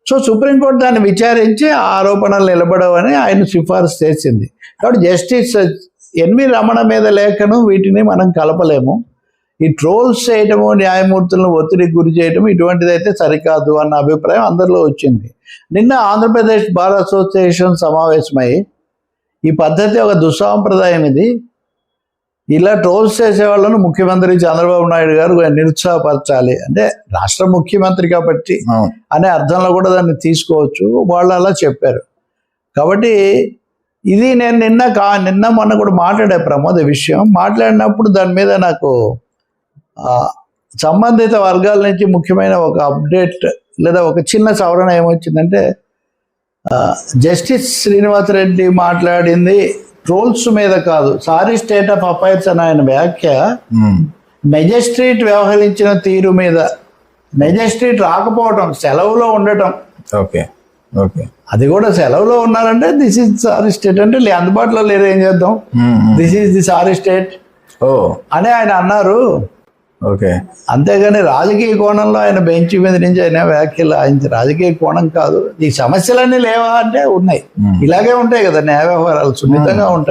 So supreme court దాన్ని విచారించి ఆ ఆరోపణలు నిలబడవని ఆయన సిఫార్సు చేసింది. కాబట్టి జస్టిస్ ఎన్వి రమణ మీద లేఖను వీటిని మనం కలపలేము. ఈ ట్రోల్స్ చేయటము, న్యాయమూర్తులను ఒత్తిడికి గురి చేయటము ఇటువంటిదైతే సరికాదు అన్న అభిప్రాయం అందరిలో వచ్చింది. నిన్న ఆంధ్రప్రదేశ్ బార్ అసోసియేషన్ సమావేశమై ఈ పద్ధతి ఒక దుస్సాంప్రదాయం, ఇది ఇలా ట్రోల్స్ చేసే వాళ్ళను ముఖ్యమంత్రి చంద్రబాబు నాయుడు గారు నిరుత్సాహపరచాలి, అంటే రాష్ట్ర ముఖ్యమంత్రి కాబట్టి అనే అర్థంలో కూడా దాన్ని తీసుకోవచ్చు. వాళ్ళు అలా చెప్పారు. కాబట్టి ఇది నేను నిన్న మొన్న కూడా మాట్లాడే ప్రమోద్ విషయం మాట్లాడినప్పుడు దాని మీద నాకు సంబంధిత వర్గాల నుంచి ముఖ్యమైన ఒక అప్డేట్ లేదా ఒక చిన్న సవరణ ఏమొచ్చిందంటే, జస్టిస్ శ్రీనివాస్ రెడ్డి మాట్లాడింది ట్రోల్స్ మీద కాదు, సారీ స్టేట్ ఆఫ్ అఫైర్స్ అని ఆయన వ్యాఖ్య మెజిస్ట్రేట్ వ్యవహరించిన తీరు మీద, మెజిస్ట్రేట్ రాకపోవటం, సెలవులో ఉండటం. ఓకే ఓకే, అది కూడా సెలవులో ఉన్నారంటే దిస్ ఈజ్ సారీ స్టేట్, అంటే అందుబాటులో లేదు ఏం చేద్దాం, this is the sorry state అని ఆయన అన్నారు. ఓకే, అంతేగాని రాజకీయ కోణంలో ఆయన బెంచ్ మీద నుంచి ఆయన వ్యాఖ్యలు, ఆయన రాజకీయ కోణం కాదు. ఈ సమస్యలన్నీ లేవా అంటే ఉన్నాయి, ఇలాగే ఉంటాయి కదా న్యాయ వ్యవహారాలు, సున్నితంగా ఉంటాయి.